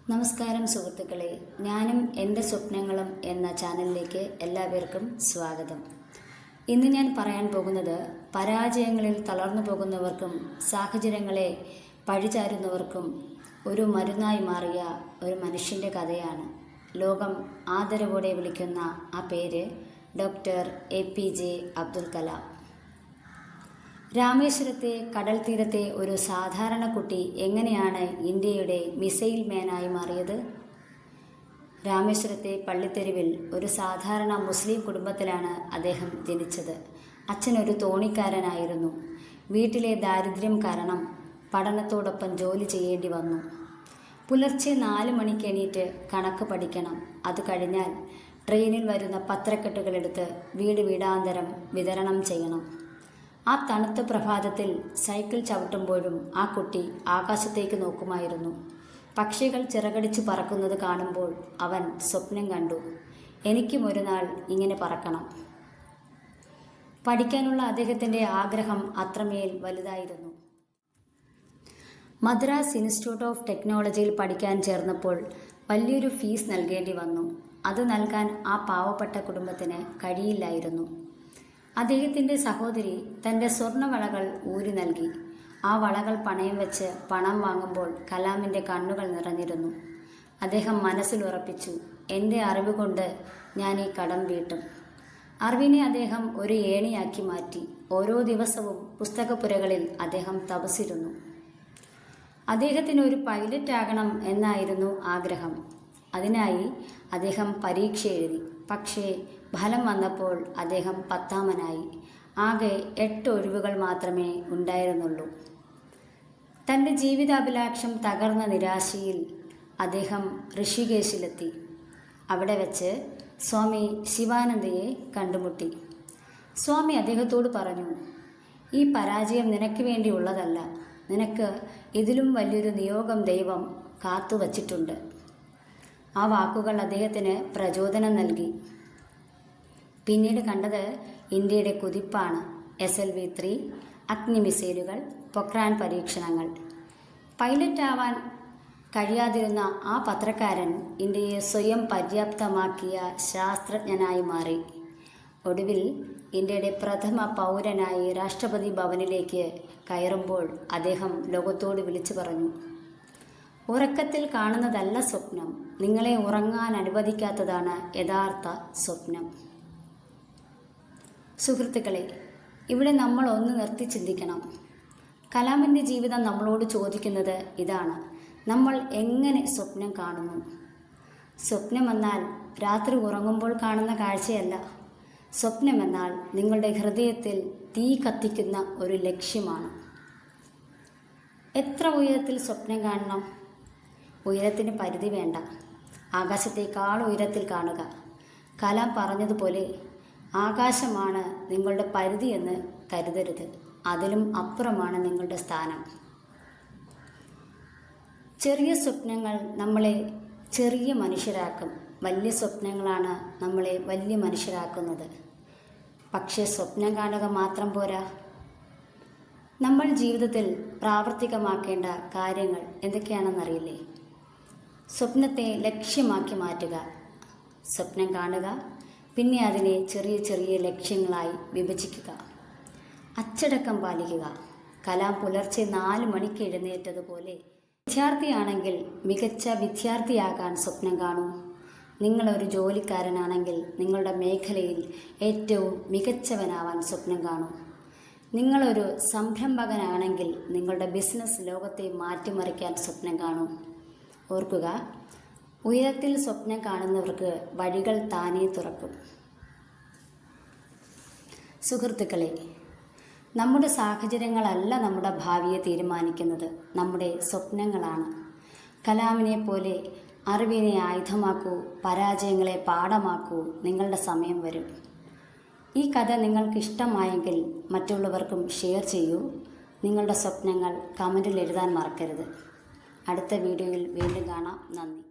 നമസ്കാരം സുഹൃത്തുക്കളെ, ഞാനും എൻ്റെ സ്വപ്നങ്ങളും എന്ന ചാനലിലേക്ക് എല്ലാവർക്കും സ്വാഗതം. ഇന്ന് ഞാൻ പറയാൻ പോകുന്നത് പരാജയങ്ങളിൽ തളർന്നു പോകുന്നവർക്കും സാഹചര്യങ്ങളെ പഴിചാരുന്നവർക്കും ഒരു മരുന്നായി മാറിയ ഒരു മനുഷ്യൻ്റെ കഥയാണ്. ലോകം ആദരവോടെ വിളിക്കുന്ന ആ പേര് ഡോക്ടർ APJ അബ്ദുൽ കലാം. രാമേശ്വരത്തെ കടൽ തീരത്തെ ഒരു സാധാരണ കുട്ടി എങ്ങനെയാണ് ഇന്ത്യയുടെ മിസൈൽ മാനായി മാറിയത്? രാമേശ്വരത്തെ പള്ളിത്തെരുവിൽ ഒരു സാധാരണ മുസ്ലിം കുടുംബത്തിലാണ് അദ്ദേഹം ജനിച്ചത്. അച്ഛനൊരു തോണിക്കാരനായിരുന്നു. വീട്ടിലെ ദാരിദ്ര്യം കാരണം പഠനത്തോടൊപ്പം ജോലി ചെയ്യേണ്ടി വന്നു. പുലർച്ചെ 4 മണിക്ക് എണീറ്റ് കണക്ക് പഠിക്കണം. അത് കഴിഞ്ഞാൽ ട്രെയിനിൽ വരുന്ന പത്രക്കെട്ടുകളെടുത്ത് വീട് വീടാന്തരം വിതരണം ചെയ്യണം. ആ തണുത്ത പ്രഭാതത്തിൽ സൈക്കിൾ ചവിട്ടുമ്പോഴും ആ കുട്ടി ആകാശത്തേക്ക് നോക്കുമായിരുന്നു. പക്ഷികൾ ചിറകടിച്ച് പറക്കുന്നത് കാണുമ്പോൾ അവൻ സ്വപ്നം കണ്ടു, എനിക്കും ഒരു നാൾ ഇങ്ങനെ പറക്കണം. പഠിക്കാനുള്ള അദ്ദേഹത്തിൻ്റെ ആഗ്രഹം അത്രമേൽ വലുതായിരുന്നു. മദ്രാസ് ഇൻസ്റ്റിറ്റ്യൂട്ട് ഓഫ് ടെക്നോളജിയിൽ പഠിക്കാൻ ചേർന്നപ്പോൾ വലിയൊരു ഫീസ് നൽകേണ്ടി വന്നു. അത് നൽകാൻ ആ പാവപ്പെട്ട കുടുംബത്തിന് കഴിയില്ലായിരുന്നു. അദ്ദേഹത്തിൻ്റെ സഹോദരി തൻ്റെ സ്വർണ്ണവളകൾ ഊരി നൽകി. ആ വളകൾ പണയം വെച്ച് പണം വാങ്ങുമ്പോൾ കലാമിൻ്റെ കണ്ണുകൾ നിറഞ്ഞിരുന്നു. അദ്ദേഹം മനസ്സിലുറപ്പിച്ചു, എൻ്റെ അറിവ് കൊണ്ട് ഞാൻ ഈ കടം വീട്ടും. അറിവിനെ അദ്ദേഹം ഒരു ഏണിയാക്കി മാറ്റി. ഓരോ ദിവസവും പുസ്തകപ്പുരകളിൽ അദ്ദേഹം തപസ്സിരുന്നു. അദ്ദേഹത്തിന് ഒരു പൈലറ്റ് ആകണം എന്നായിരുന്നു ആഗ്രഹം. അതിനായി അദ്ദേഹം പരീക്ഷ എഴുതി. പക്ഷേ ഫലം വന്നപ്പോൾ അദ്ദേഹം 10ാമനായി. ആകെ 8 ഒഴിവുകൾ മാത്രമേ ഉണ്ടായിരുന്നുള്ളൂ. തൻ്റെ ജീവിതാഭിലാഷം തകർന്ന നിരാശയിൽ അദ്ദേഹം ഋഷികേശിലെത്തി. അവിടെ വെച്ച് സ്വാമി ശിവാനന്ദയെ കണ്ടുമുട്ടി. സ്വാമി അദ്ദേഹത്തോട് പറഞ്ഞു, ഈ പരാജയം നിനക്ക് വേണ്ടിയുള്ളതല്ല. നിനക്ക് ഇതിലും വലിയൊരു നിയോഗം ദൈവം കാത്തുവച്ചിട്ടുണ്ട്. ആ വാക്കുകൾ അദ്ദേഹത്തിന് പ്രചോദനം നൽകി. പിന്നീട് കണ്ടത് ഇന്ത്യയുടെ കുതിപ്പാണ്. SLV-3, അഗ്നി മിസൈലുകൾ, പൊക്രാൻ പരീക്ഷണങ്ങൾ. പൈലറ്റ് ആവാൻ കഴിയാതിരുന്ന ആ പത്രക്കാരൻ ഇന്ത്യയെ സ്വയം പര്യാപ്തമാക്കിയ ശാസ്ത്രജ്ഞനായി മാറി. ഒടുവിൽ ഇന്ത്യയുടെ പ്രഥമ പൗരനായി രാഷ്ട്രപതി ഭവനിലേക്ക് കയറുമ്പോൾ അദ്ദേഹം ലോകത്തോട് വിളിച്ചു പറഞ്ഞു, ഉറക്കത്തിൽ കാണുന്നതല്ല സ്വപ്നം, നിങ്ങളെ ഉറങ്ങാൻ അനുവദിക്കാത്തതാണ് യഥാർത്ഥ സ്വപ്നം. സുഹൃത്തുക്കളെ, ഇവിടെ നമ്മൾ ഒന്ന് നിർത്തി ചിന്തിക്കണം. കലാമിൻ്റെ ജീവിതം നമ്മളോട് ചോദിക്കുന്നത് ഇതാണ്: നമ്മൾ എങ്ങനെ സ്വപ്നം കാണുന്നു? സ്വപ്നമെന്നാൽ രാത്രി ഉറങ്ങുമ്പോൾ കാണുന്ന കാഴ്ചയല്ല. സ്വപ്നമെന്നാൽ നിങ്ങളുടെ ഹൃദയത്തിൽ തീ കത്തിക്കുന്ന ഒരു ലക്ഷ്യമാണ്. എത്ര ഉയരത്തിൽ സ്വപ്നം കാണണം? ഉയരത്തിന് പരിധി വേണ്ട. ആകാശത്തേക്കാൾ ഉയരത്തിൽ കാണുക. കലാം പറഞ്ഞതുപോലെ, ആകാശമാണ് നിങ്ങളുടെ പരിധി എന്ന് കരുതരുത്. അതിലും അപ്പുറമാണ് നിങ്ങളുടെ സ്ഥാനം. ചെറിയ സ്വപ്നങ്ങൾ നമ്മളെ ചെറിയ മനുഷ്യരാക്കും. വലിയ സ്വപ്നങ്ങളാണ് നമ്മളെ വലിയ മനുഷ്യരാക്കുന്നത്. പക്ഷേ സ്വപ്നം കാണുക മാത്രം പോരാ. നമ്മൾ ജീവിതത്തിൽ പ്രാവർത്തികമാക്കേണ്ട കാര്യങ്ങൾ എന്തൊക്കെയാണെന്നറിയില്ലേ? സ്വപ്നത്തെ ലക്ഷ്യമാക്കി മാറ്റുക. സ്വപ്നം കാണുക, പിന്നെ അതിനെ ചെറിയ ചെറിയ ലക്ഷ്യങ്ങളായി വിഭജിക്കുക. അച്ചടക്കം പാലിക്കുക. കലാം പുലർച്ചെ 4 മണിക്ക് എഴുന്നേറ്റതുപോലെ വിദ്യാർത്ഥിയാണെങ്കിൽ മികച്ച വിദ്യാർത്ഥിയാകാൻ സ്വപ്നം കാണൂ. നിങ്ങളൊരു ജോലിക്കാരനാണെങ്കിൽ നിങ്ങളുടെ മേഖലയിൽ ഏറ്റവും മികച്ചവനാവാൻ സ്വപ്നം കാണൂ. നിങ്ങളൊരു സംരംഭകനാണെങ്കിൽ നിങ്ങളുടെ ബിസിനസ് ലോകത്തെ മാറ്റിമറിക്കാൻ സ്വപ്നം കാണൂ. ഓർക്കുക, ഉയരത്തിൽ സ്വപ്നം കാണുന്നവർക്ക് വഴികൾ താനേ തുറക്കും. സുഹൃത്തുക്കളെ, നമ്മുടെ സാഹചര്യങ്ങളല്ല നമ്മുടെ ഭാവിയെ തീരുമാനിക്കുന്നത്, നമ്മുടെ സ്വപ്നങ്ങളാണ്. കലാമിനെ പോലെ അറിവിനെ ആയുധമാക്കൂ, പരാജയങ്ങളെ പാഠമാക്കൂ. നിങ്ങളുടെ സമയം വരും. ഈ കഥ നിങ്ങൾക്ക് ഇഷ്ടമായെങ്കിൽ മറ്റുള്ളവർക്കും ഷെയർ ചെയ്യൂ. നിങ്ങളുടെ സ്വപ്നങ്ങൾ കമൻറ്റിൽ എഴുതാൻ മറക്കരുത്. അടുത്ത വീഡിയോയിൽ വീണ്ടും കാണാം. നന്ദി.